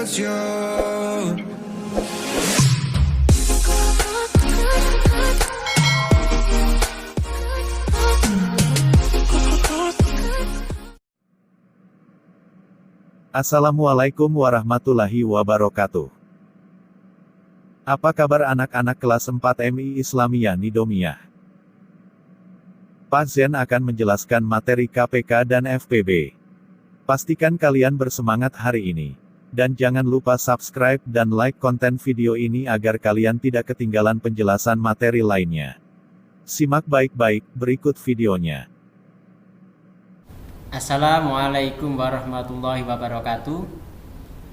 canción. Assalamualaikum warahmatullahi wabarakatuh. Apa kabar anak-anak kelas 4 MI Islamiyah Nidomiyah? Pak Zen akan menjelaskan materi KPK dan FPB. Pastikan kalian bersemangat hari ini. Dan jangan lupa subscribe dan like konten video ini agar kalian tidak ketinggalan penjelasan materi lainnya. Simak baik-baik, berikut videonya. Assalamualaikum warahmatullahi wabarakatuh.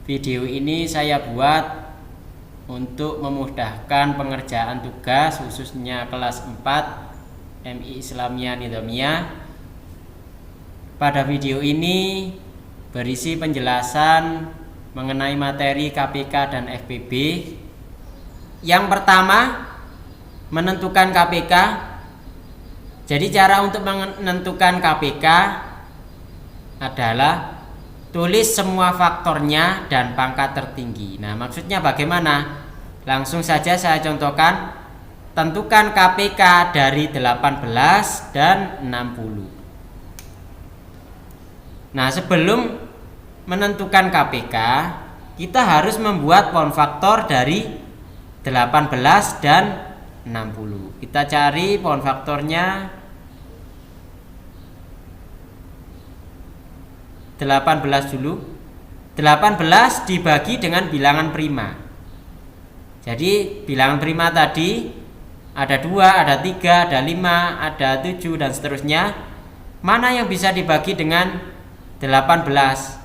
Video ini saya buat untuk memudahkan pengerjaan tugas khususnya kelas 4 MI Islamiyah Nidomiyah. Pada video ini berisi penjelasan mengenai materi KPK dan FPB. Yang pertama, menentukan KPK. Jadi cara untuk menentukan KPK adalah tulis semua faktornya dan pangkat tertinggi. Nah, maksudnya bagaimana? Langsung saja saya contohkan. Tentukan KPK dari 18 dan 60. Nah, sebelum menentukan KPK, kita harus membuat pohon faktor dari 18 dan 60. Kita cari pohon faktornya 18 dulu. 18 dibagi dengan bilangan prima. Jadi bilangan prima tadi ada 2, ada 3, ada 5, ada 7 dan seterusnya. Mana yang bisa dibagi dengan 18?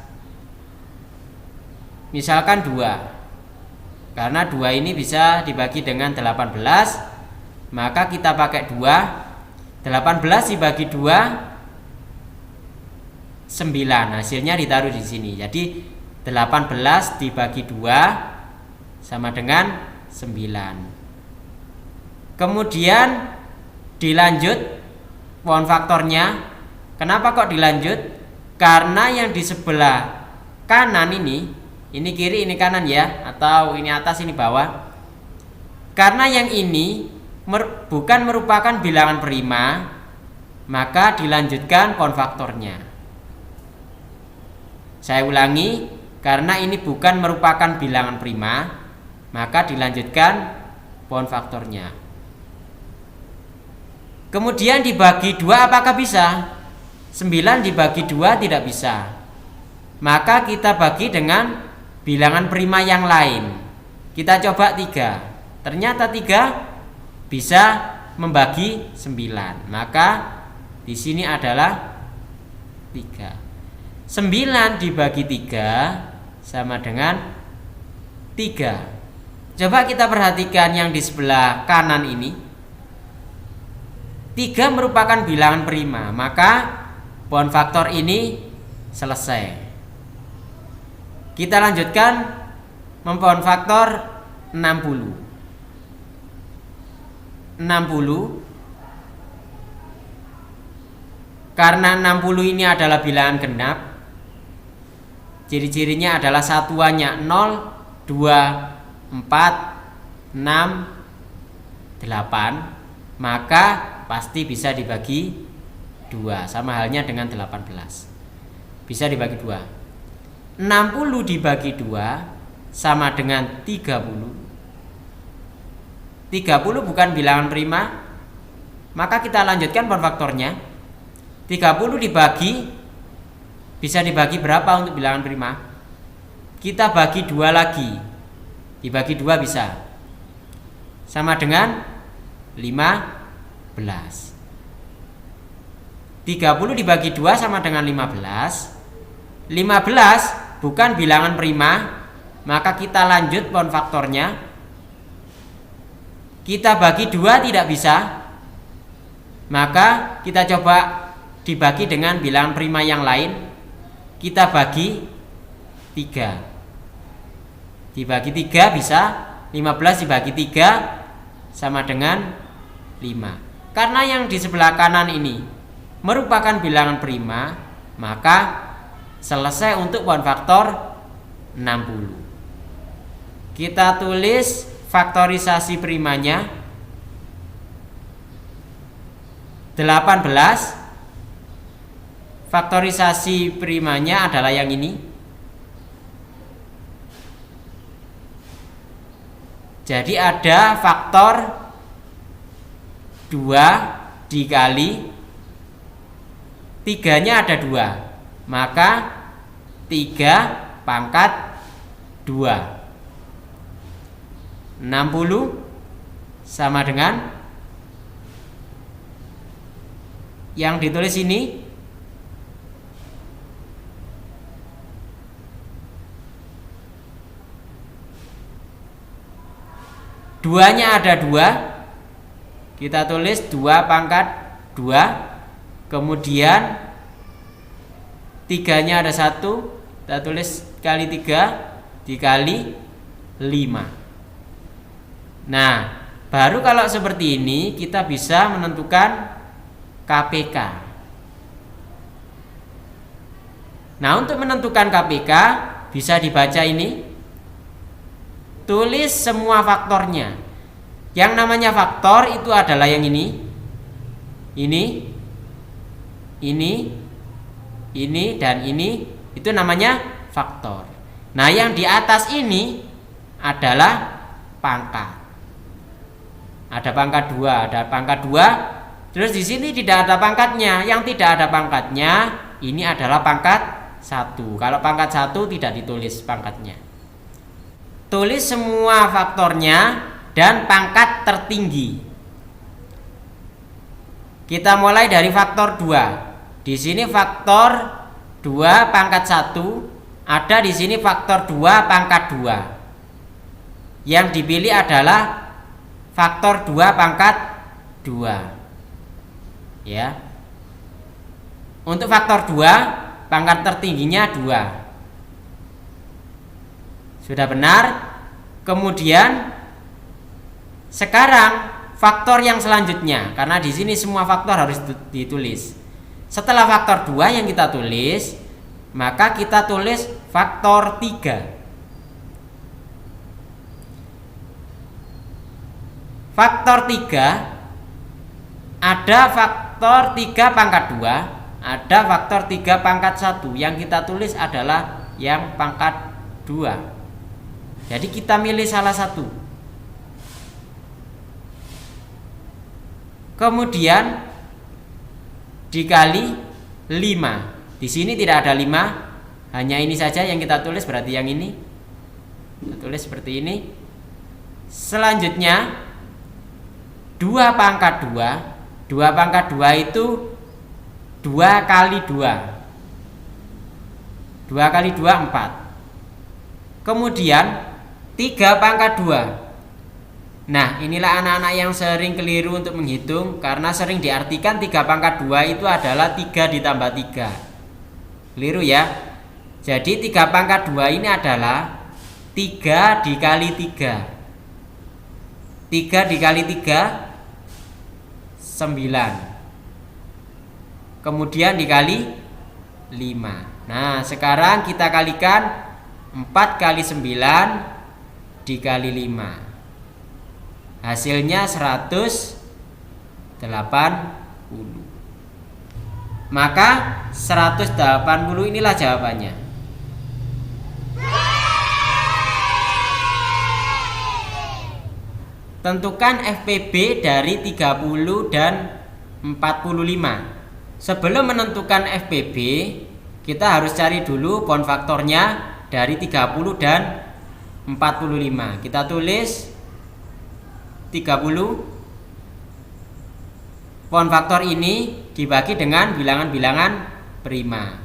Misalkan 2. Karena 2 ini bisa dibagi dengan 18, maka kita pakai 2. 18 dibagi 2 9, hasilnya ditaruh di sini. Jadi 18 dibagi 2 sama dengan 9. Kemudian dilanjut pohon faktornya. Kenapa kok dilanjut? Karena yang di sebelah kanan ini kiri, ini kanan ya, atau ini atas, ini bawah. Karena yang ini bukan merupakan bilangan prima, maka dilanjutkan pohon faktornya. Saya ulangi, karena ini bukan merupakan bilangan prima, maka dilanjutkan pohon faktornya. Kemudian dibagi 2 apakah bisa? 9 dibagi 2 tidak bisa. Maka kita bagi dengan bilangan prima yang lain. Kita coba 3. Ternyata 3 bisa membagi 9. Maka di sini adalah 3. 9 dibagi 3 sama dengan 3. Coba kita perhatikan yang di sebelah kanan ini. 3 merupakan bilangan prima, maka pohon faktor ini selesai. Kita lanjutkan mempohon faktor 60. 60. Karena 60 ini adalah bilangan genap, ciri-cirinya adalah satuannya 0, 2, 4, 6, 8, maka pasti bisa dibagi 2, sama halnya dengan 18. Bisa dibagi 2. 60 dibagi 2 sama dengan 30. 30 bukan bilangan prima, maka kita lanjutkan pohon faktornya. 30 dibagi, bisa dibagi berapa untuk bilangan prima? Kita bagi 2 lagi. Dibagi 2 bisa. Sama dengan 15. 30 dibagi 2 sama dengan 15. 15 bukan bilangan prima, maka kita lanjut pohon faktornya. Kita bagi 2 tidak bisa, maka kita coba dibagi dengan bilangan prima yang lain. Kita bagi 3. Dibagi 3 bisa. 15 dibagi 3 sama dengan 5. Karena yang di sebelah kanan ini merupakan bilangan prima, maka selesai untuk pohon faktor 60. Kita tulis faktorisasi primanya 18. Faktorisasi primanya adalah yang ini. Jadi ada faktor 2 dikali 3-nya ada 2. Maka 3 pangkat 2. 60 sama dengan yang ditulis ini. Duanya ada 2. Kita tulis 2 pangkat 2. Kemudian 3-nya ada 1. Kita tulis kali 3 dikali 5. Nah, baru kalau seperti ini kita bisa menentukan KPK. Nah, untuk menentukan KPK bisa dibaca ini. Tulis semua faktornya. Yang namanya faktor itu adalah yang ini, ini dan ini. Itu namanya faktor. Nah, yang di atas ini adalah pangkat. Ada pangkat 2, ada pangkat 2. Terus di sini tidak ada pangkatnya. Yang tidak ada pangkatnya ini adalah pangkat 1. Kalau pangkat 1 tidak ditulis pangkatnya. Tulis semua faktornya dan pangkat tertinggi. Kita mulai dari faktor 2. Di sini faktor 2 pangkat 1, ada di sini faktor 2 pangkat 2. Yang dipilih adalah faktor 2 pangkat 2. Ya. Untuk faktor 2 pangkat tertingginya 2. Sudah benar. Kemudian sekarang faktor yang selanjutnya, karena di sini semua faktor harus ditulis. Setelah faktor 2 yang kita tulis, maka kita tulis faktor 3. Faktor 3 ada faktor 3 pangkat 2, ada faktor 3 pangkat 1. Yang kita tulis adalah yang pangkat 2. Jadi kita milih salah satu. Kemudian dikali 5. Di sini tidak ada 5, hanya ini saja yang kita tulis, berarti yang ini. Kita tulis seperti ini. Selanjutnya 2 pangkat 2. 2 pangkat 2 itu 2 kali 2. 2 kali 2 4. Kemudian 3 pangkat 2. Nah, inilah anak-anak yang sering keliru untuk menghitung, karena sering diartikan 3 pangkat 2 itu adalah 3 ditambah 3. Keliru ya. Jadi 3 pangkat 2 ini adalah 3 dikali 3. 3 dikali 3 9. Kemudian dikali 5. Nah, sekarang kita kalikan 4 kali 9 dikali 5. Hasilnya 180. Maka 180 inilah jawabannya. Tentukan FPB dari 30 dan 45. Sebelum menentukan FPB, kita harus cari dulu pound faktornya dari 30 dan 45. Kita tulis 30. Pound faktor ini dibagi dengan bilangan-bilangan prima.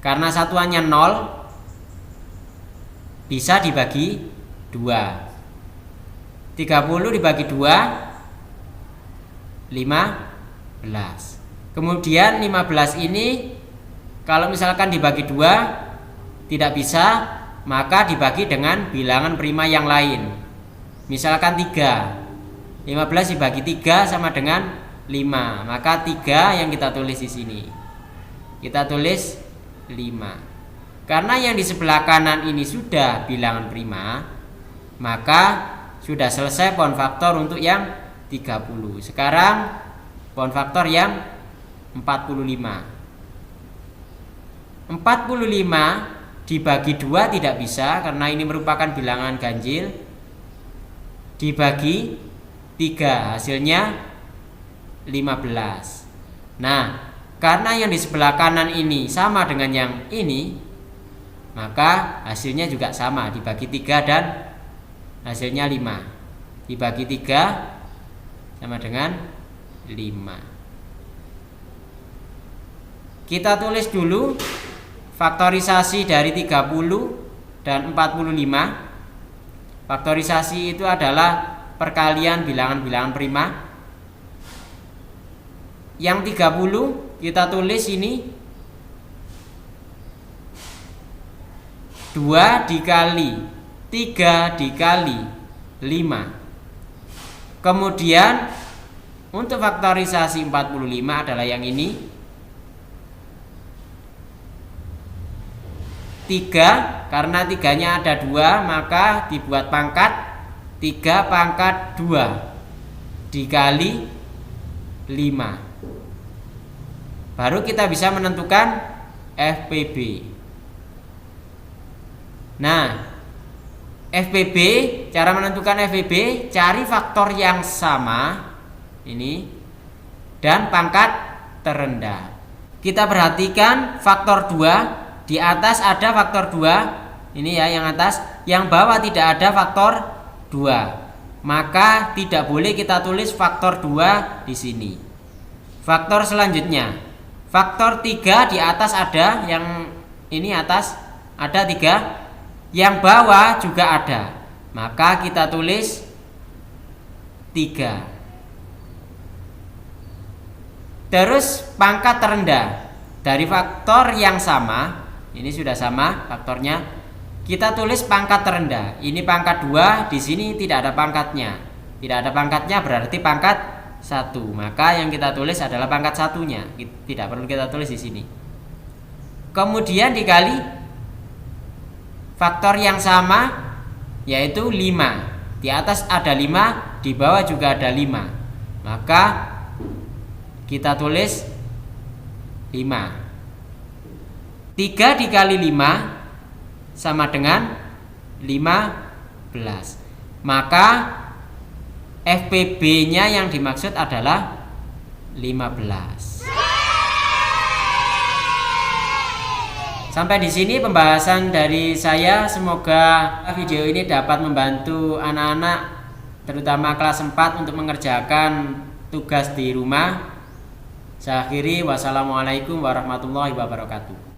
Karena satuannya 0, bisa dibagi 2. 30 dibagi 2 15. Kemudian 15 ini kalau misalkan dibagi 2 tidak bisa, maka dibagi dengan bilangan prima yang lain. Misalkan 3. 15 dibagi 3 sama dengan 5. Maka 3 yang kita tulis di sini. Kita tulis 5. Karena yang di sebelah kanan ini sudah bilangan prima, maka sudah selesai pohon faktor untuk yang 30. Sekarang pohon faktor yang 45. 45 dibagi 2 tidak bisa karena ini merupakan bilangan ganjil. Dibagi 3 hasilnya 15. Nah, karena yang di sebelah kanan ini sama dengan yang ini, maka hasilnya juga sama, dibagi 3 dan hasilnya 5. Dibagi 3 sama dengan 5. Kita tulis dulu faktorisasi dari 30 dan 45. Faktorisasi itu adalah perkalian bilangan-bilangan prima. Yang 30 kita tulis ini 2 dikali 3 dikali 5. Kemudian untuk faktorisasi 45 adalah yang ini 3, karena 3-nya ada 2 maka dibuat pangkat 3 pangkat 2 dikali 5. Baru kita bisa menentukan FPB. Nah, FPB, cara menentukan FPB, cari faktor yang sama ini dan pangkat terendah. Kita perhatikan faktor 2, di atas ada faktor 2, ini ya yang atas, yang bawah tidak ada faktor 2. Maka tidak boleh kita tulis faktor 2 di sini. Faktor selanjutnya, faktor 3 di atas ada, yang ini atas ada 3. Yang bawah juga ada, maka kita tulis 3. Terus pangkat terendah dari faktor yang sama, ini sudah sama faktornya, kita tulis pangkat terendah. Ini pangkat 2, di sini tidak ada pangkatnya. Tidak ada pangkatnya berarti pangkat 1. Maka yang kita tulis adalah pangkat 1-nya. Tidak perlu kita tulis di sini. Kemudian dikali faktor yang sama yaitu 5. Di atas ada 5, di bawah juga ada 5. Maka kita tulis 5. 3 dikali 5 sama dengan 15. Maka FPB-nya yang dimaksud adalah 15. Sampai di sini pembahasan dari saya. Semoga video ini dapat membantu anak-anak terutama kelas 4 untuk mengerjakan tugas di rumah. Saya akhiri, wassalamualaikum warahmatullahi wabarakatuh.